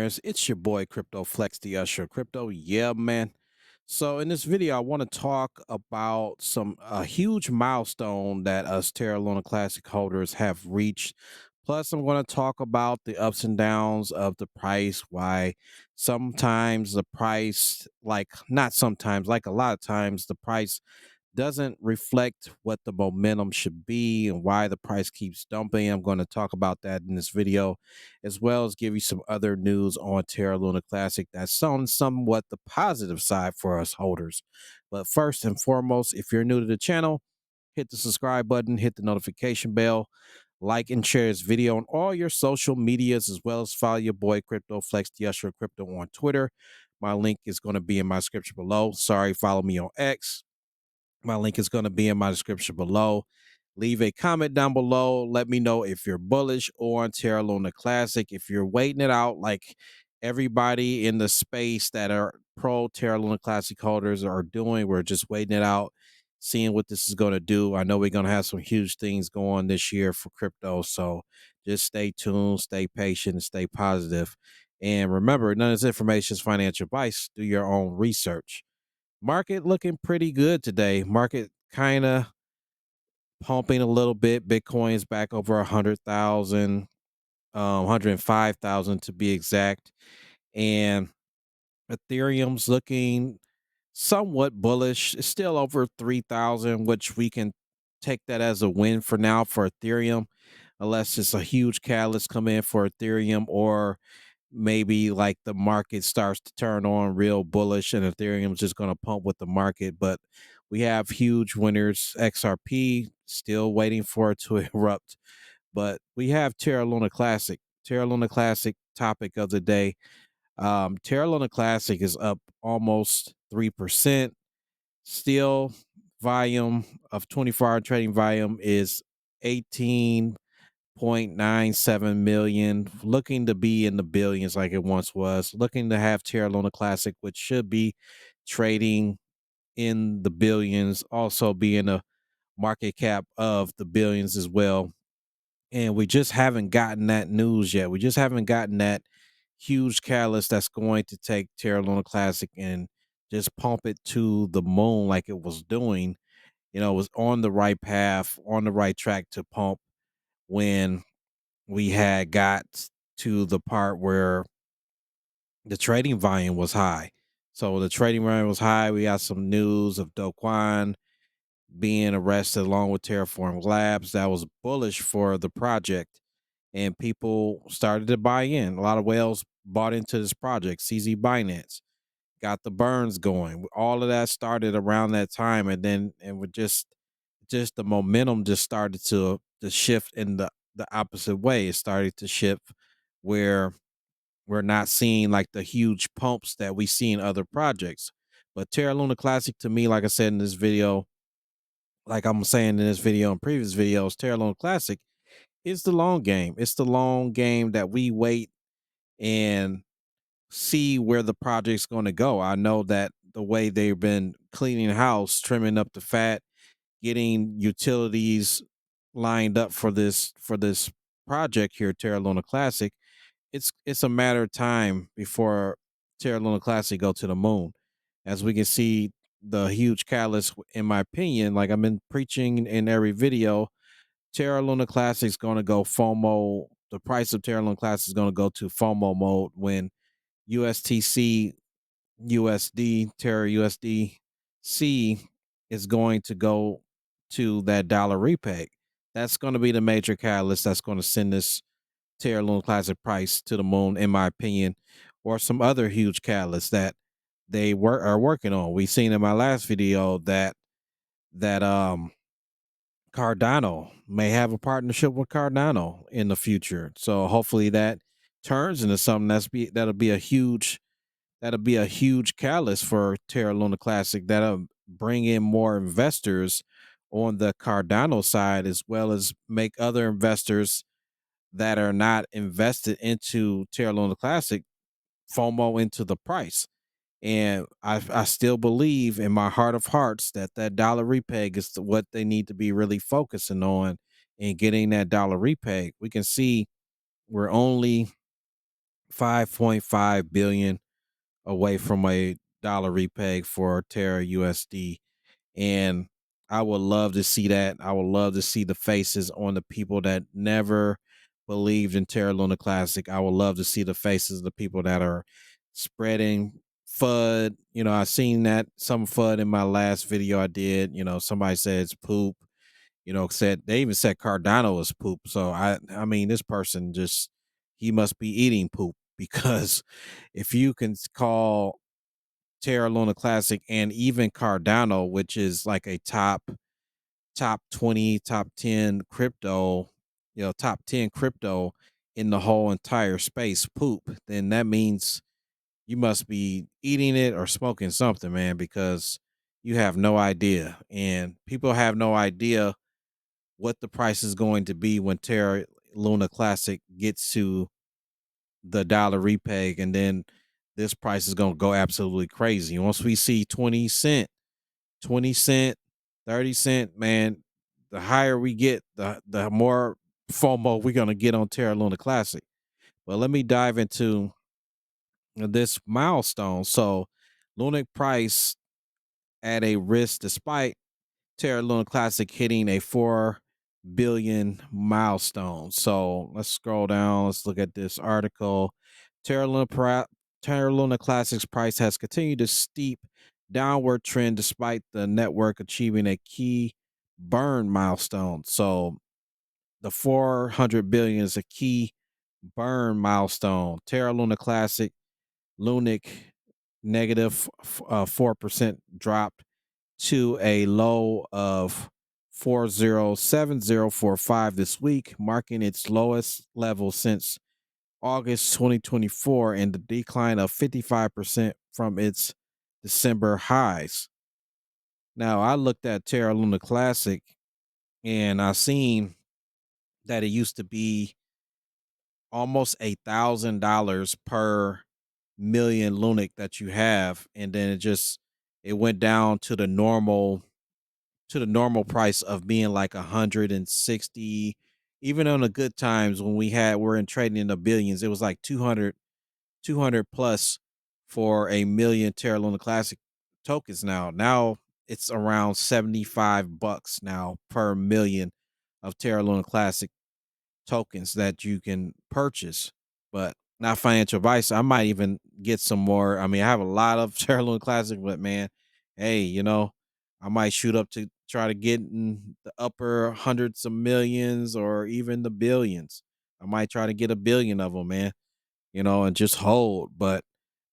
millionaires. It's your boy Crypto Flex the Usher. Crypto, yeah, man. So in this video, I want to talk about some a huge milestone that us Terra Luna Classic holders have reached. Plus, I'm going to talk about the ups and downs of the price, why sometimes the price, like not sometimes, like a lot of times, the price doesn't reflect what the momentum should be and why the price keeps dumping. I'm going to talk about that in this video, as well as give you some other news on Terra Luna Classic that's on somewhat the positive side for us holders. But first and foremost, if you're new to the channel, hit the subscribe button, hit the notification bell, like and share this video on all your social medias, as well as follow your boy Crypto Flex the Usher Crypto on Twitter. My link is going to be in my description below. Sorry, follow me on X. My link is going to be in my description below. Leave a comment down below. Let me know if you're bullish or on Terra Luna Classic. If you're waiting it out, like everybody in the space that are pro Terra Luna Classic holders are doing, we're just waiting it out, seeing what this is going to do. I know we're going to have some huge things going this year for crypto. So just stay tuned, stay patient, and stay positive. And remember, none of this information is financial advice. Do your own research. Market looking pretty good today. Market kind of pumping a little bit. Bitcoin's back over 100,000, 105,000 to be exact. And Ethereum's looking somewhat bullish. It's still over 3,000, which we can take that as a win for now for Ethereum, unless it's a huge catalyst come in for Ethereum, or maybe like the market starts to turn on real bullish and Ethereum's just going to pump with the market. But we have huge winners. XRP still waiting for it to erupt. But we have Terra Luna Classic. Terra Luna Classic topic of the day. Terra Luna Classic is up almost 3%. Still, volume of 24-hour trading volume is 18.97 million, looking to be in the billions like it once was, looking to have Terra Luna Classic, which should be trading in the billions, also be in a market cap of the billions as well. And we just haven't gotten that news yet. We just haven't gotten that huge catalyst that's going to take Terra Luna Classic and just pump it to the moon like it was doing. You know, it was on the right path, on the right track to pump when we had got to the part where the trading volume was high. So the trading volume was high. We got some news of Do Kwon being arrested along with Terraform Labs. That was bullish for the project, and people started to buy in. A lot of whales bought into this project. CZ Binance got the burns going. All of that started around that time, and then and with just the momentum just started to shift in the opposite way. It started to shift where we're not seeing like the huge pumps that we see in other projects. But Terra Luna Classic, to me, like I said in this video, like I'm saying in this video and previous videos, Terra Luna Classic is the long game. It's the long game that we wait and see where the project's going to go. I know that the way they've been cleaning house, trimming up the fat, getting utilities lined up for this project here, Terra Luna Classic, it's a matter of time before Terra Luna Classic go to the moon. As we can see, the huge catalyst, in my opinion, like I've been preaching in every video, Terra Luna Classic is going to go FOMO. The price of Terra Luna Classic is going to go to FOMO mode when USTC USD, Terra USDC is going to go to that dollar repeg. That's going to be the major catalyst that's going to send this Terra Luna Classic price to the moon, in my opinion, or some other huge catalysts that are working on. We seen in my last video that Cardano may have a partnership with Cardano in the future. So hopefully that turns into something that'll be a huge catalyst for Terra Luna Classic. That'll bring in more investors on the Cardano side, as well as make other investors that are not invested into Terra Luna Classic FOMO into the price. And I still believe in my heart of hearts that that dollar repeg is what they need to be really focusing on and getting that dollar repeg. We can see we're only 5.5 billion away from a dollar repeg for Terra USD. And I would love to see that. I would love to see the faces on the people that never believed in Terra Luna Classic. I would love to see the faces of the people that are spreading FUD. You know, I seen that some FUD in my last video I did. You know, somebody said it's poop. You know, said they even said Cardano is poop. So I mean, this person just he must be eating poop because if you can call Terra Luna Classic and even Cardano, which is like a top 20, top 10 crypto, you know, top 10 crypto in the whole entire space poop, then that means you must be eating it or smoking something, man, because you have no idea. And people have no idea what the price is going to be when Terra Luna Classic gets to the dollar repeg, and then this price is going to go absolutely crazy. Once we see 20 cent, 30 cent, man, the higher we get, the more FOMO we're going to get on Terra Luna Classic. But let me dive into this milestone. So, Lunic price at a risk despite Terra Luna Classic hitting a 4 billion milestone. So let's scroll down. Let's look at this article. Terra Luna, Terra Luna Classic's price has continued a steep downward trend despite the network achieving a key burn milestone. So the 400 billion is a key burn milestone. Terra Luna Classic, Lunic negative 4% dropped to a low of 407045 this week, marking its lowest level since August 2024 and the decline of 55% from its December highs. Now, I looked at Terra Luna Classic and I seen that it used to be almost $1,000 per million Lunic that you have, and then it went down to the normal price of being like 160. Even on the good times when we're in trading in the billions, it was like 200 plus for a million Terra Luna Classic tokens. Now it's around $75 now per million of Terra Luna Classic tokens that you can purchase, but not financial advice. I might even get some more. I mean, I have a lot of Terra Luna Classic, but man, hey, you know, I might shoot up to try to get in the upper hundreds of millions or even the billions. I might try to get a billion of them, man, you know, and just hold. But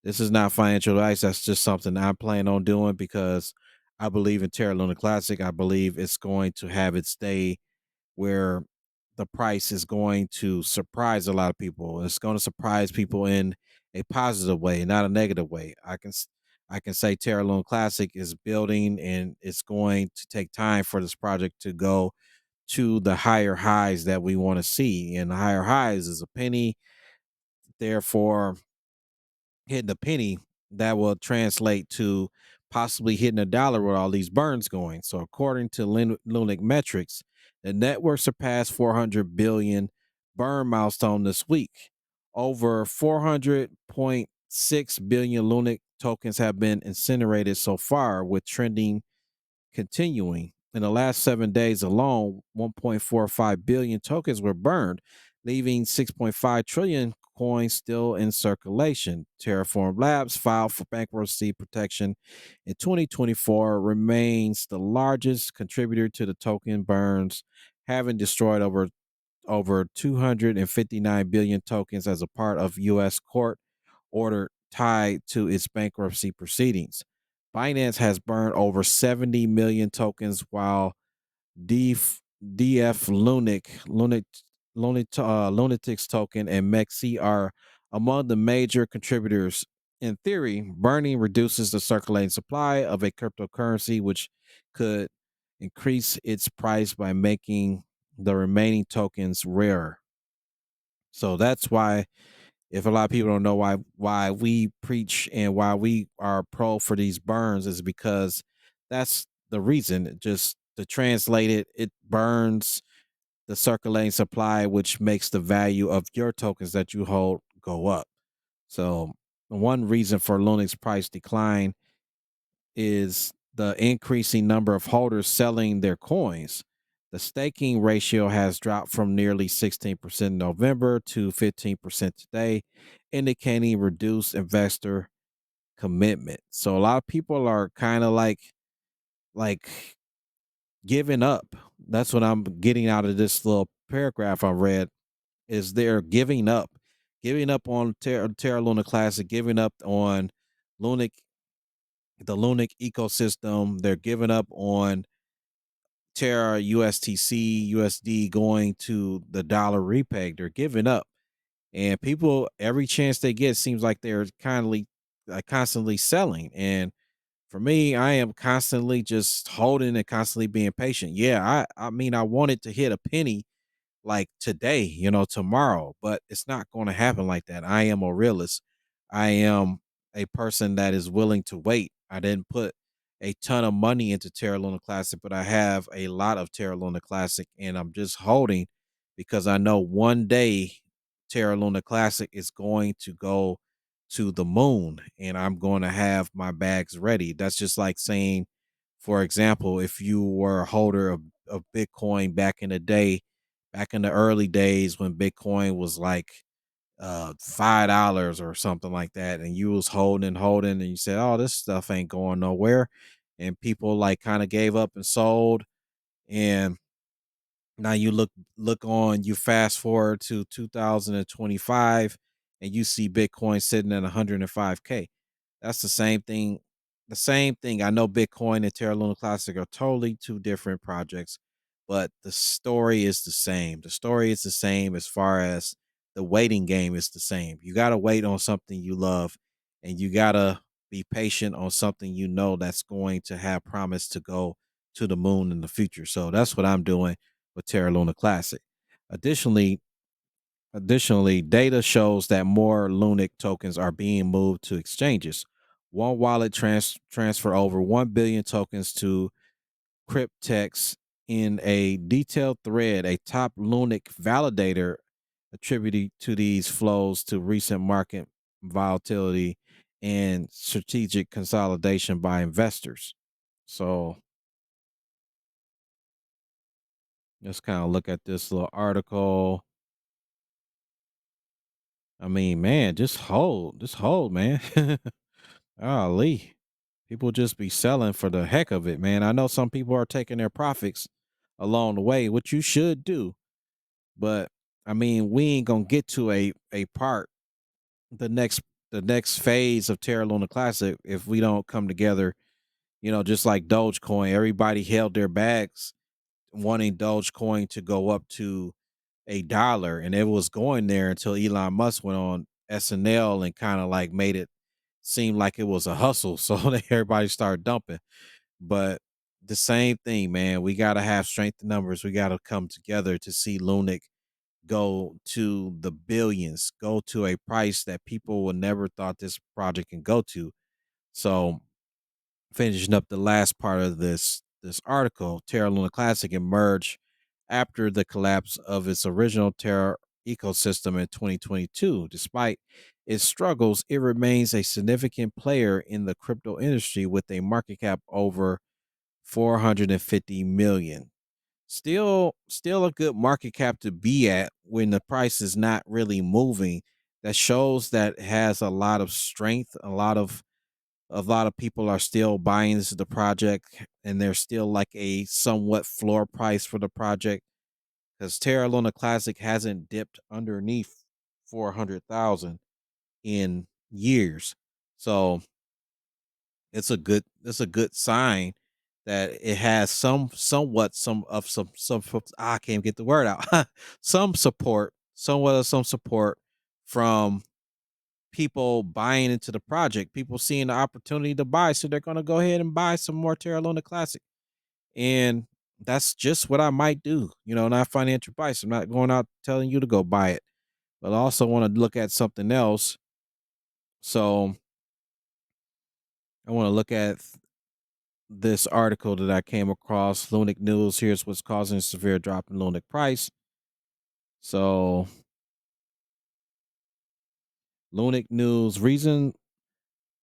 this is not financial advice. That's just something I plan on doing because I believe in Terra Luna Classic. I believe it's going to have its day where the price is going to surprise a lot of people. It's going to surprise people in a positive way, not a negative way. I can say Terra Luna Classic is building, and it's going to take time for this project to go to the higher highs that we want to see. And the higher highs is a penny. Therefore, hitting a penny, that will translate to possibly hitting a dollar with all these burns going. So, according to Lunic metrics, the network surpassed 400 billion burn milestone this week. Over 400.6 billion Lunic tokens have been incinerated so far, with trending continuing. In the last 7 days alone, 1.45 billion tokens were burned, leaving 6.5 trillion coins still in circulation. Terraform Labs filed for bankruptcy protection in 2024, remains the largest contributor to the token burns, having destroyed over 259 billion tokens as a part of U.S. court order tied to its bankruptcy proceedings. Binance has burned over 70 million tokens, while DF Lunatics token, and MEXC are among the major contributors. In theory, burning reduces the circulating supply of a cryptocurrency, which could increase its price by making the remaining tokens rarer. So that's why, if a lot of people don't know why we preach and why we are pro for these burns, is because that's the reason. Just to translate it, it burns the circulating supply, which makes the value of your tokens that you hold go up. So one reason for Lunix's price decline is the increasing number of holders selling their coins. The staking ratio has dropped from nearly 16% in November to 15% today, indicating reduced investor commitment. So a lot of people are kind of like giving up. That's what I'm getting out of this little paragraph I read is they're giving up on Terra Luna Classic, giving up on Lunic, the Lunic ecosystem. They're giving up on Terra USTC, USD going to the dollar repeg. They're giving up. And people, every chance they get, seems like they're constantly selling. And for me, I am constantly just holding and constantly being patient. Yeah, I mean, I wanted to hit a penny like today, tomorrow, but it's not going to happen like that. I am a realist. I am a person that is willing to wait. I didn't put a ton of money into Terra Luna Classic, but I have a lot of Terra Luna Classic and I'm just holding because I know one day Terra Luna Classic is going to go to the moon and I'm going to have my bags ready. That's just like saying, for example, if you were a holder of Bitcoin back in the day, back in the early days when Bitcoin was like $5 or something like that, and you was holding, and you said, "Oh, this stuff ain't going nowhere," and people like kind of gave up and sold, and now you you fast forward to 2025, and you see Bitcoin sitting at 105K. That's the same thing. The same thing. I know Bitcoin and Terra Luna Classic are totally two different projects, but the story is the same. The story is the same as far as the waiting game is the same. You got to wait on something you love, and you got to be patient on something you know that's going to have promise to go to the moon in the future. So that's what I'm doing with Terra Luna Classic. Additionally, Additionally, data shows that more Lunic tokens are being moved to exchanges. One wallet transfer over 1 billion tokens to Cryptex in a detailed thread. A top Lunic validator attributed to these flows to recent market volatility and strategic consolidation by investors. So let's kind of look at this little article. I mean, man, just hold, man. Golly. People just be selling for the heck of it, man. I know some people are taking their profits along the way, which you should do. But I mean, we ain't gonna get to a part the next the next phase of Terra Luna Classic if we don't come together. Just like Dogecoin, everybody held their bags wanting Dogecoin to go up to $1, and it was going there until Elon Musk went on SNL and kind of like made it seem like it was a hustle. So everybody started dumping. But the same thing, man. We got to have strength in numbers. We got to come together to see Lunic go to the billions, go to a price that people would never thought this project can go to. So finishing up the last part of this article, Terra Luna Classic emerged after the collapse of its original Terra ecosystem in 2022. Despite its struggles, it remains a significant player in the crypto industry with a market cap over 450 million. Still a good market cap to be at when the price is not really moving. That shows that it has a lot of strength, a lot of people are still buying into the project, and there's still like a somewhat floor price for the project because Terra Luna Classic hasn't dipped underneath 400,000 in years. So it's a good sign that it has some I can't get the word out. Some support from people buying into the project, people seeing the opportunity to buy, so they're going to go ahead and buy some more Terra Luna Classic. And that's just what I might do, not financial advice. I'm not going out telling you to go buy it, but I also want to look at something else. So I want to look at this article that I came across. Lunic News, here's what's causing a severe drop in Lunic price. So LUNC news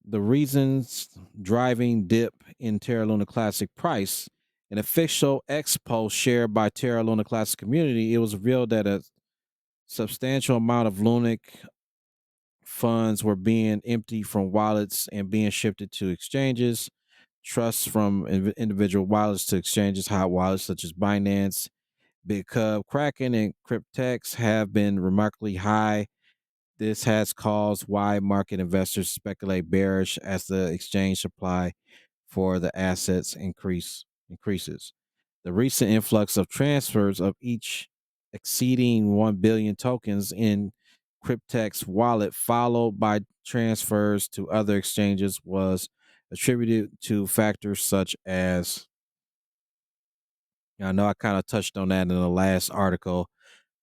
the reasons driving dip in Terra Luna Classic price. An official X post shared by Terra Luna Classic community, it was revealed that a substantial amount of LUNC funds were being emptied from wallets and being shifted to exchanges. Trusts from individual wallets to exchanges, hot wallets such as Binance, BitCub, Kraken, and Cryptex have been remarkably high. This has caused wide market investors speculate bearish as the exchange supply for the assets increases. The recent influx of transfers of each exceeding 1 billion tokens in Cryptex wallet, followed by transfers to other exchanges, was attributed to factors such as, I know I kind of touched on that in the last article,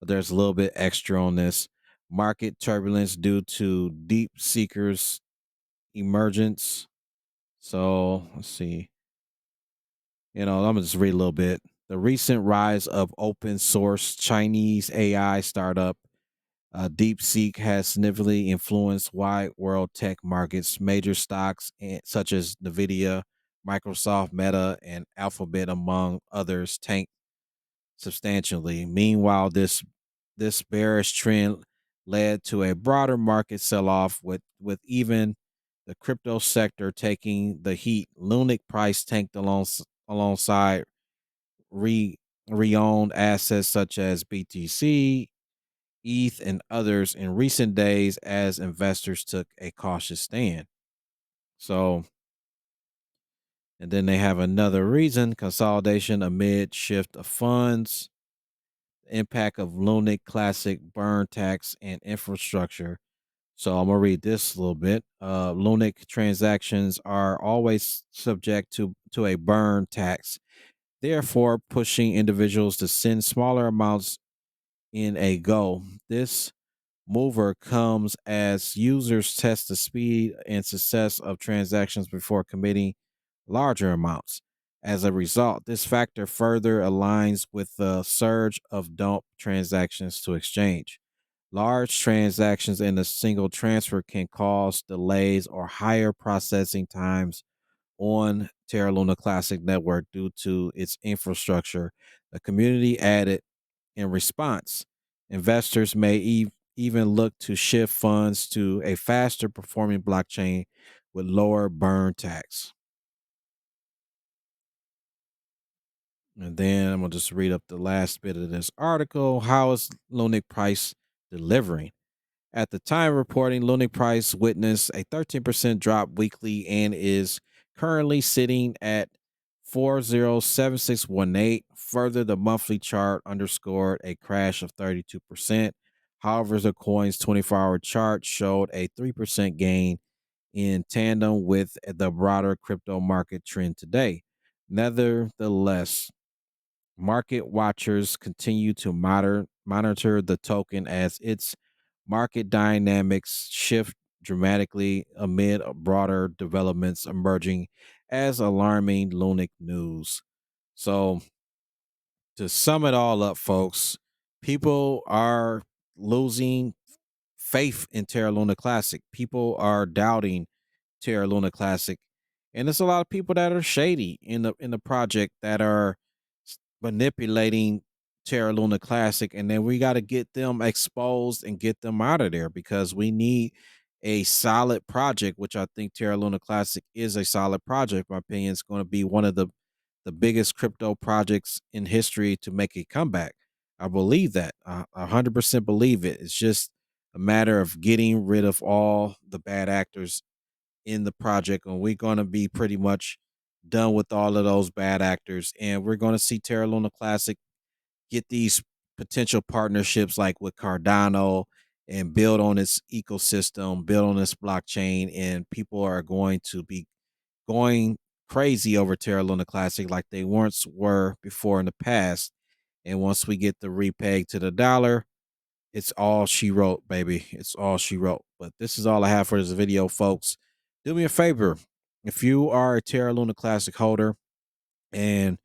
but there's a little bit extra on this. Market turbulence due to deep seekers emergence. So let's see. I'm gonna just read a little bit. The recent rise of open source Chinese AI startup DeepSeek has significantly influenced wide world tech markets. Major stocks such as Nvidia, Microsoft, Meta, and Alphabet, among others, tanked substantially. Meanwhile, this bearish trend led to a broader market sell-off with even the crypto sector taking the heat. LUNC price tanked alongside re re-owned assets such as BTC, ETH, and others in recent days as investors took a cautious stand. So, and then they have another reason: consolidation amid shift of funds, impact of LUNC Classic burn tax and infrastructure. So I'm gonna read this a little bit. LUNC transactions are always subject to a burn tax, therefore pushing individuals to send smaller amounts in a go. This mover comes as users test the speed and success of transactions before committing larger amounts. As a result, this factor further aligns with the surge of dump transactions to exchange. Large transactions in a single transfer can cause delays or higher processing times on Terra Luna Classic Network due to its infrastructure. The community added in response, investors may even look to shift funds to a faster performing blockchain with lower burn tax. And then I'm going to just read up the last bit of this article. How is LUNC price delivering? At the time of reporting, LUNC price witnessed a 13% drop weekly and is currently sitting at 407618. Further, the monthly chart underscored a crash of 32%. However, the coin's 24-hour chart showed a 3% gain in tandem with the broader crypto market trend today. Nevertheless, market watchers continue to monitor the token as its market dynamics shift dramatically amid broader developments emerging as alarming LUNC news. So, to sum it all up, folks, people are losing faith in Terra Luna Classic. People are doubting Terra Luna Classic, and there's a lot of people that are shady in the project that are manipulating Terra Luna Classic, and then we got to get them exposed and get them out of there because we need a solid project, which I think Terra Luna Classic is a solid project. In my opinion, it's going to be one of the biggest crypto projects in history to make a comeback. I believe that. I 100% believe it. It's just a matter of getting rid of all the bad actors in the project, and we're going to be pretty much done with all of those bad actors, and we're going to see Terra Luna Classic get these potential partnerships like with Cardano and build on its ecosystem, build on its blockchain, and people are going to be going crazy over Terra Luna Classic like they once were before in the past. And once we get the repeg to the dollar, it's all she wrote, baby. It's all she wrote. But this is all I have for this video, folks. Do me a favor. If you are a Terra Luna Classic holder and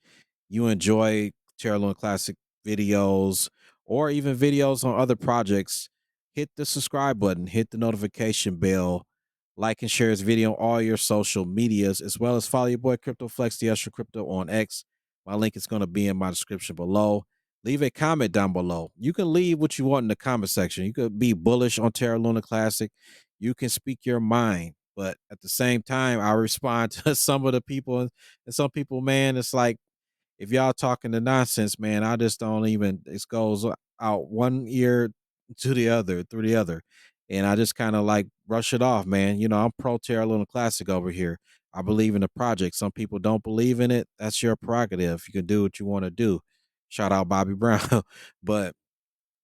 you enjoy Terra Luna Classic videos or even videos on other projects, hit the subscribe button, hit the notification bell, like and share this video on all your social medias, as well as follow your boy CryptoFlex, the Usher Crypto on X. My link is going to be in my description below. Leave a comment down below. You can leave what you want in the comment section. You could be bullish on Terra Luna Classic. You can speak your mind. But at the same time, I respond to some of the people, and some people, man, it's like, if y'all talking the nonsense, man, I just don't even. It goes out one ear to the other, through the other, and I just kind of like brush it off, man. You know, I'm pro Terra Luna Classic over here. I believe in the project. Some people don't believe in it. That's your prerogative. You can do what you want to do. Shout out Bobby Brown, but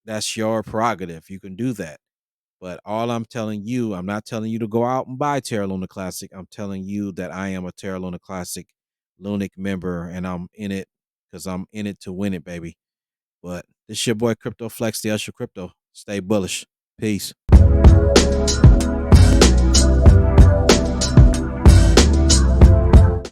that's your prerogative. You can do that. But all I'm telling you, I'm not telling you to go out and buy Terra Luna Classic. I'm telling you that I am a Terra Luna Classic Lunic member, and I'm in it because I'm in it to win it, baby. But this your boy Crypto Flex, the Usher Crypto. Stay bullish. Peace.